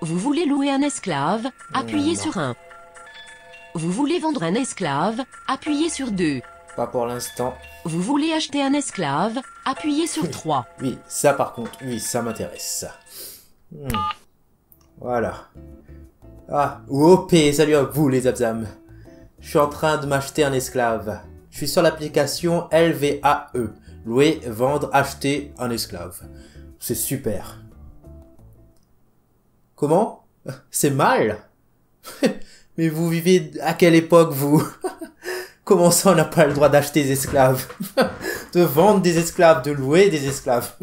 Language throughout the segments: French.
Vous voulez louer un esclave? Appuyez Non. sur 1. Vous voulez vendre un esclave? Appuyez sur 2. Pas pour l'instant. Vous voulez acheter un esclave? Appuyez sur 3. Oui, ça par contre, oui, ça m'intéresse. Voilà. Ah, OP, salut à vous les Abzam. Je suis en train de m'acheter un esclave. Je suis sur l'application LVAE. Louer, vendre, acheter un esclave. C'est super. Comment? C'est mal? Mais vous vivez à quelle époque, vous? Comment ça, on n'a pas le droit d'acheter des esclaves? De vendre des esclaves, de louer des esclaves?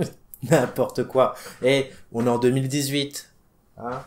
N'importe quoi. Et on est en 2018. Hein?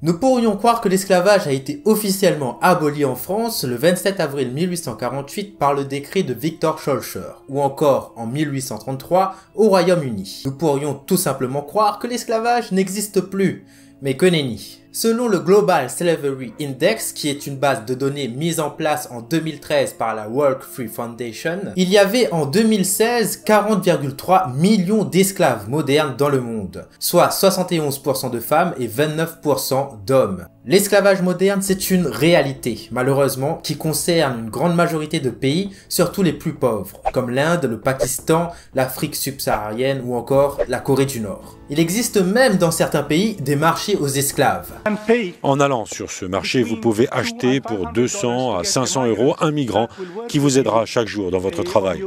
Nous pourrions croire que l'esclavage a été officiellement aboli en France le 27 avril 1848 par le décret de Victor Schœlcher, ou encore en 1833 au Royaume-Uni. Nous pourrions tout simplement croire que l'esclavage n'existe plus, mais que nenni. Selon le Global Slavery Index, qui est une base de données mise en place en 2013 par la Walk Free Foundation, il y avait en 2016 40,3 millions d'esclaves modernes dans le monde, soit 71% de femmes et 29% d'hommes. L'esclavage moderne, c'est une réalité, malheureusement, qui concerne une grande majorité de pays, surtout les plus pauvres, comme l'Inde, le Pakistan, l'Afrique subsaharienne ou encore la Corée du Nord. Il existe même dans certains pays des marchés aux esclaves. En allant sur ce marché, vous pouvez acheter pour 200 à 500 € un migrant qui vous aidera chaque jour dans votre travail.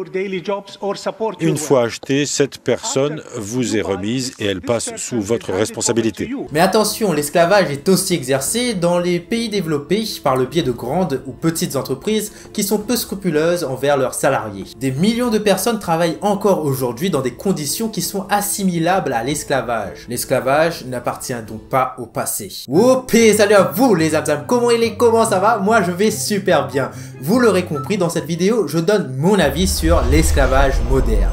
Une fois acheté, cette personne vous est remise et elle passe sous votre responsabilité. Mais attention, l'esclavage est aussi exercé dans les pays développés par le biais de grandes ou petites entreprises qui sont peu scrupuleuses envers leurs salariés. Des millions de personnes travaillent encore aujourd'hui dans des conditions qui sont assimilables à l'esclavage. L'esclavage n'appartient donc pas au passé. OP, salut à vous les Abzam, comment ça va? Moi je vais super bien. Vous l'aurez compris, dans cette vidéo, je donne mon avis sur l'esclavage moderne.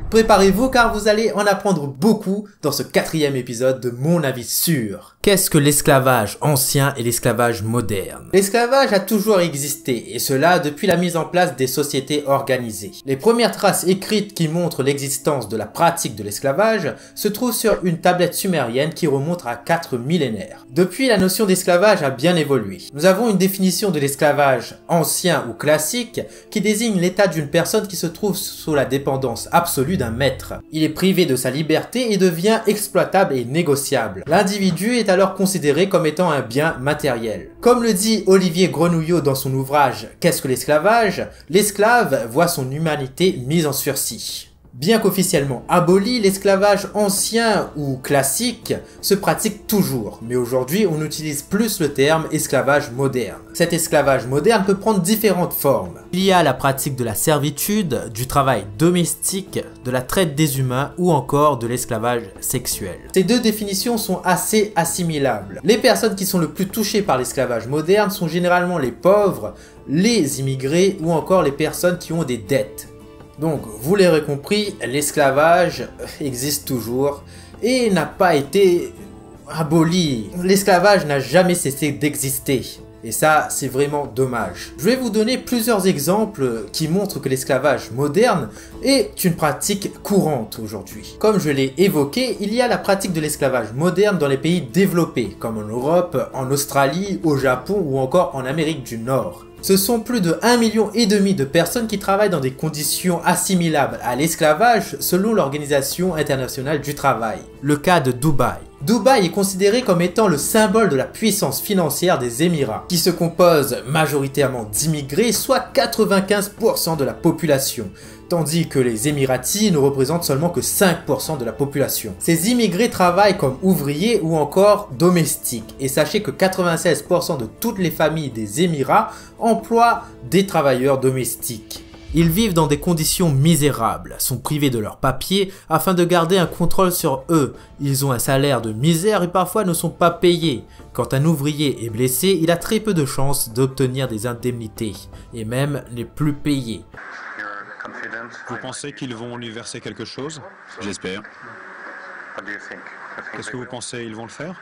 Préparez-vous car vous allez en apprendre beaucoup dans ce 4e épisode de mon avis sûr. Qu'est-ce que l'esclavage ancien et l'esclavage moderne? L'esclavage a toujours existé, et cela depuis la mise en place des sociétés organisées. Les premières traces écrites qui montrent l'existence de la pratique de l'esclavage se trouvent sur une tablette sumérienne qui remonte à 4 millénaires. Depuis, la notion d'esclavage a bien évolué. Nous avons une définition de l'esclavage ancien ou classique qui désigne l'état d'une personne qui se trouve sous la dépendance absolue d'un maître. Il est privé de sa liberté et devient exploitable et négociable. L'individu est alors considéré comme étant un bien matériel. Comme le dit Olivier Grenouillot dans son ouvrage Qu'est-ce que l'esclavage? L'esclave voit son humanité mise en sursis. Bien qu'officiellement aboli, l'esclavage ancien ou classique se pratique toujours, mais aujourd'hui on utilise plus le terme esclavage moderne. Cet esclavage moderne peut prendre différentes formes. Il y a la pratique de la servitude, du travail domestique, de la traite des humains ou encore de l'esclavage sexuel. Ces deux définitions sont assez assimilables. Les personnes qui sont le plus touchées par l'esclavage moderne sont généralement les pauvres, les immigrés ou encore les personnes qui ont des dettes. Donc, vous l'aurez compris, l'esclavage existe toujours et n'a pas été aboli. L'esclavage n'a jamais cessé d'exister. Et ça, c'est vraiment dommage. Je vais vous donner plusieurs exemples qui montrent que l'esclavage moderne est une pratique courante aujourd'hui. Comme je l'ai évoqué, il y a la pratique de l'esclavage moderne dans les pays développés, comme en Europe, en Australie, au Japon ou encore en Amérique du Nord. Ce sont plus de 1,5 million de personnes qui travaillent dans des conditions assimilables à l'esclavage selon l'Organisation internationale du travail. Le cas de Dubaï. Dubaï est considéré comme étant le symbole de la puissance financière des Émirats, qui se compose majoritairement d'immigrés, soit 95% de la population, tandis que les Émiratis ne représentent seulement que 5% de la population. Ces immigrés travaillent comme ouvriers ou encore domestiques, et sachez que 96% de toutes les familles des Émirats emploient des travailleurs domestiques. Ils vivent dans des conditions misérables, sont privés de leurs papiers afin de garder un contrôle sur eux. Ils ont un salaire de misère et parfois ne sont pas payés. Quand un ouvrier est blessé, il a très peu de chances d'obtenir des indemnités, et même les plus payés. Vous pensez qu'ils vont lui verser quelque chose? J'espère. Qu'est-ce que vous pensez, ils vont le faire?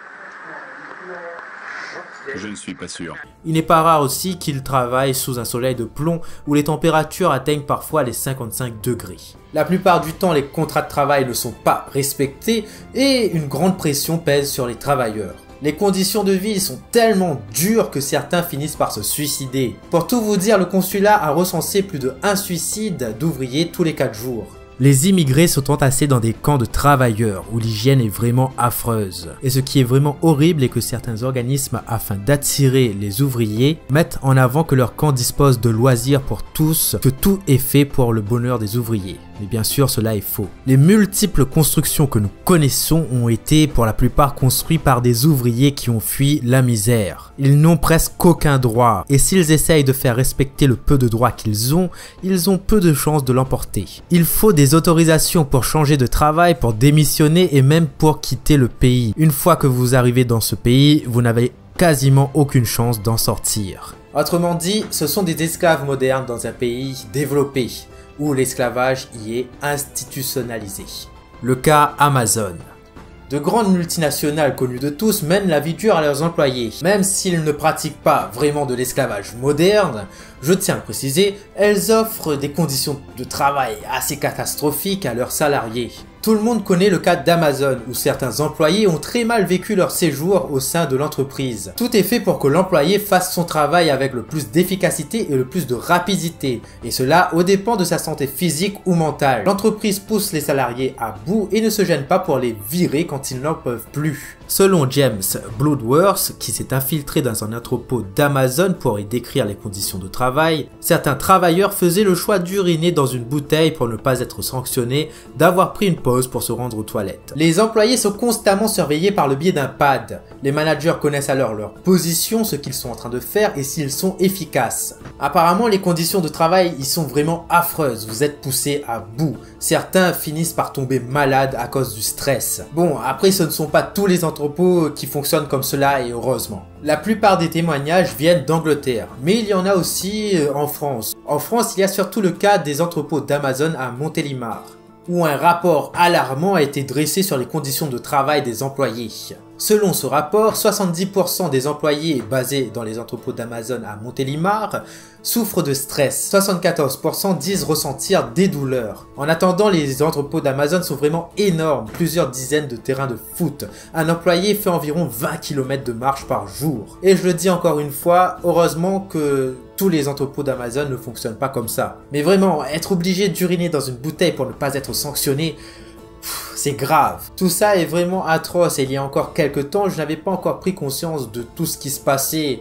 Je ne suis pas sûr. Il n'est pas rare aussi qu'ils travaillent sous un soleil de plomb où les températures atteignent parfois les 55 degrés. La plupart du temps, les contrats de travail ne sont pas respectés et une grande pression pèse sur les travailleurs. Les conditions de vie sont tellement dures que certains finissent par se suicider. Pour tout vous dire, le consulat a recensé plus de 1 suicide d'ouvriers tous les 4 jours. Les immigrés sont entassés dans des camps de travailleurs où l'hygiène est vraiment affreuse. Et ce qui est vraiment horrible est que certains organismes, afin d'attirer les ouvriers, mettent en avant que leur camp dispose de loisirs pour tous, que tout est fait pour le bonheur des ouvriers. Mais bien sûr, cela est faux. Les multiples constructions que nous connaissons ont été pour la plupart construites par des ouvriers qui ont fui la misère. Ils n'ont presque aucun droit, et s'ils essayent de faire respecter le peu de droits qu'ils ont peu de chances de l'emporter. Il faut des autorisations pour changer de travail, pour démissionner et même pour quitter le pays. Une fois que vous arrivez dans ce pays, vous n'avez quasiment aucune chance d'en sortir. Autrement dit, ce sont des esclaves modernes dans un pays développé, où l'esclavage y est institutionnalisé. Le cas Amazon. De grandes multinationales connues de tous mènent la vie dure à leurs employés. Même s'ils ne pratiquent pas vraiment de l'esclavage moderne, je tiens à préciser, elles offrent des conditions de travail assez catastrophiques à leurs salariés. Tout le monde connaît le cas d'Amazon, où certains employés ont très mal vécu leur séjour au sein de l'entreprise. Tout est fait pour que l'employé fasse son travail avec le plus d'efficacité et le plus de rapidité, et cela aux dépens de sa santé physique ou mentale. L'entreprise pousse les salariés à bout et ne se gêne pas pour les virer quand ils n'en peuvent plus. Selon James Bloodworth, qui s'est infiltré dans un entrepôt d'Amazon pour y décrire les conditions de travail, certains travailleurs faisaient le choix d'uriner dans une bouteille pour ne pas être sanctionnés, d'avoir pris une pause pour se rendre aux toilettes. Les employés sont constamment surveillés par le biais d'un pad. Les managers connaissent alors leur position, ce qu'ils sont en train de faire et s'ils sont efficaces. Apparemment, les conditions de travail y sont vraiment affreuses, vous êtes poussés à bout. Certains finissent par tomber malades à cause du stress. Bon, après ce ne sont pas tous les entrepôts qui fonctionnent comme cela et heureusement. La plupart des témoignages viennent d'Angleterre, mais il y en a aussi en France. En France, il y a surtout le cas des entrepôts d'Amazon à Montélimar, où un rapport alarmant a été dressé sur les conditions de travail des employés. Selon ce rapport, 70% des employés basés dans les entrepôts d'Amazon à Montélimar souffrent de stress. 74% disent ressentir des douleurs. En attendant, les entrepôts d'Amazon sont vraiment énormes, plusieurs dizaines de terrains de foot. Un employé fait environ 20 km de marche par jour. Et je le dis encore une fois, heureusement que tous les entrepôts d'Amazon ne fonctionnent pas comme ça. Mais vraiment, être obligé d'uriner dans une bouteille pour ne pas être sanctionné, c'est grave. Tout ça est vraiment atroce et il y a encore quelques temps, je n'avais pas encore pris conscience de tout ce qui se passait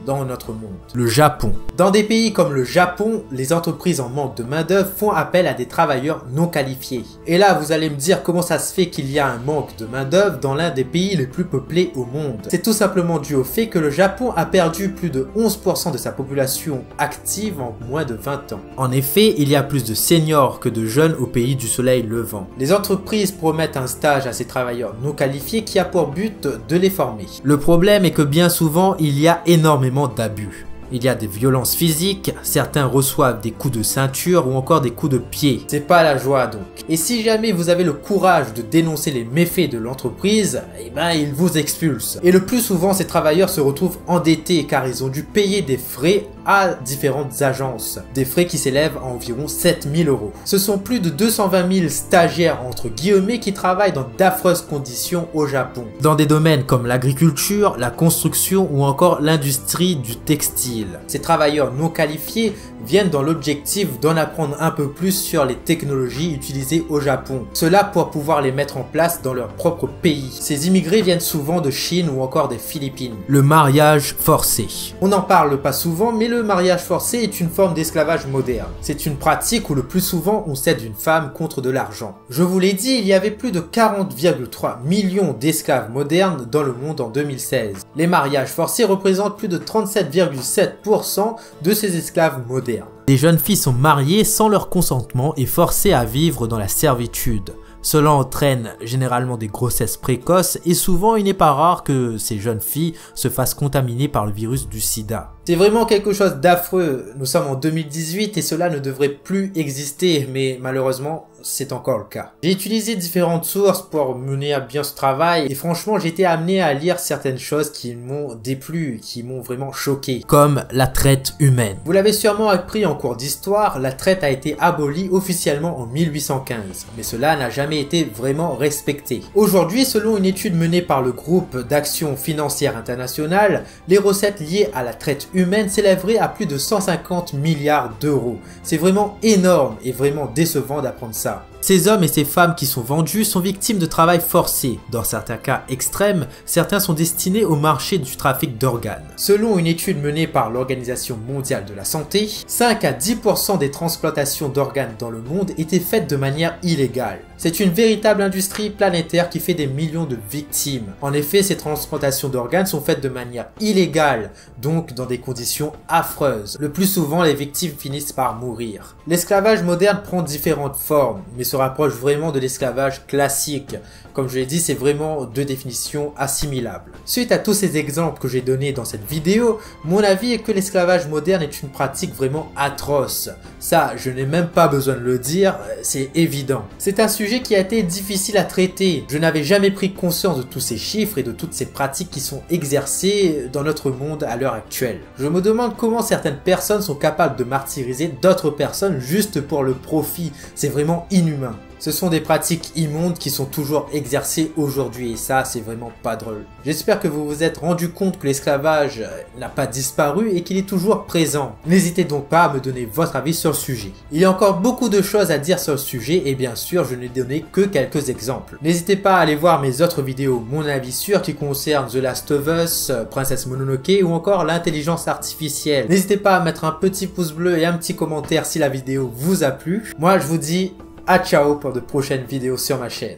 dans notre monde. Le Japon. Dans des pays comme le Japon, les entreprises en manque de main-d'œuvre font appel à des travailleurs non qualifiés. Et là, vous allez me dire comment ça se fait qu'il y a un manque de main-d'œuvre dans l'un des pays les plus peuplés au monde. C'est tout simplement dû au fait que le Japon a perdu plus de 11% de sa population active en moins de 20 ans. En effet, il y a plus de seniors que de jeunes au pays du soleil levant. Les entreprises promettent un stage à ces travailleurs non qualifiés qui a pour but de les former. Le problème est que bien souvent, il y a énormément d'abus. Il y a des violences physiques, certains reçoivent des coups de ceinture ou encore des coups de pied. C'est pas la joie donc. Et si jamais vous avez le courage de dénoncer les méfaits de l'entreprise, eh ben ils vous expulsent. Et le plus souvent, ces travailleurs se retrouvent endettés car ils ont dû payer des frais à différentes agences. Des frais qui s'élèvent à environ 7000 €. Ce sont plus de 220 000 stagiaires entre guillemets qui travaillent dans d'affreuses conditions au Japon. Dans des domaines comme l'agriculture, la construction ou encore l'industrie du textile. Ces travailleurs non qualifiés viennent dans l'objectif d'en apprendre un peu plus sur les technologies utilisées au Japon. Cela pour pouvoir les mettre en place dans leur propre pays. Ces immigrés viennent souvent de Chine ou encore des Philippines. Le mariage forcé. On n'en parle pas souvent, mais le mariage forcé est une forme d'esclavage moderne. C'est une pratique où le plus souvent on cède une femme contre de l'argent. Je vous l'ai dit, il y avait plus de 40,3 millions d'esclaves modernes dans le monde en 2016. Les mariages forcés représentent plus de 37,7% de ces esclaves modernes. Les jeunes filles sont mariées sans leur consentement et forcées à vivre dans la servitude. Cela entraîne généralement des grossesses précoces et souvent il n'est pas rare que ces jeunes filles se fassent contaminer par le virus du sida. C'est vraiment quelque chose d'affreux. Nous sommes en 2018 et cela ne devrait plus exister, mais malheureusement c'est encore le cas. J'ai utilisé différentes sources pour mener à bien ce travail et franchement j'ai été amené à lire certaines choses qui m'ont déplu, qui m'ont vraiment choqué, comme la traite humaine. Vous l'avez sûrement appris en cours d'histoire, la traite a été abolie officiellement en 1815, mais cela n'a jamais été vraiment respecté. Aujourd'hui, selon une étude menée par le groupe d'action financière internationale, les recettes liées à la traite humaine s'élèveraient à plus de 150 milliards d'euros. C'est vraiment énorme et vraiment décevant d'apprendre ça. Ces hommes et ces femmes qui sont vendus sont victimes de travail forcé. Dans certains cas extrêmes, certains sont destinés au marché du trafic d'organes. Selon une étude menée par l'Organisation mondiale de la santé, 5 à 10% des transplantations d'organes dans le monde étaient faites de manière illégale. C'est une véritable industrie planétaire qui fait des millions de victimes. En effet, ces transplantations d'organes sont faites de manière illégale, donc dans des conditions affreuses. Le plus souvent, les victimes finissent par mourir. L'esclavage moderne prend différentes formes, mais se rapproche vraiment de l'esclavage classique. Comme je l'ai dit, c'est vraiment deux définitions assimilables. Suite à tous ces exemples que j'ai donnés dans cette vidéo, mon avis est que l'esclavage moderne est une pratique vraiment atroce. Ça, je n'ai même pas besoin de le dire, c'est évident. C'est un sujet qui a été difficile à traiter. Je n'avais jamais pris conscience de tous ces chiffres et de toutes ces pratiques qui sont exercées dans notre monde à l'heure actuelle. Je me demande comment certaines personnes sont capables de martyriser d'autres personnes juste pour le profit. C'est vraiment inhumain. Ce sont des pratiques immondes qui sont toujours exercées aujourd'hui et ça, c'est vraiment pas drôle. J'espère que vous vous êtes rendu compte que l'esclavage n'a pas disparu et qu'il est toujours présent. N'hésitez donc pas à me donner votre avis sur le sujet. Il y a encore beaucoup de choses à dire sur le sujet et bien sûr, je n'ai donné que quelques exemples. N'hésitez pas à aller voir mes autres vidéos, mon avis sûr, qui concernent The Last of Us, Princess Mononoke ou encore l'intelligence artificielle. N'hésitez pas à mettre un petit pouce bleu et un petit commentaire si la vidéo vous a plu. Moi, je vous dis à ciao pour de prochaines vidéos sur ma chaîne.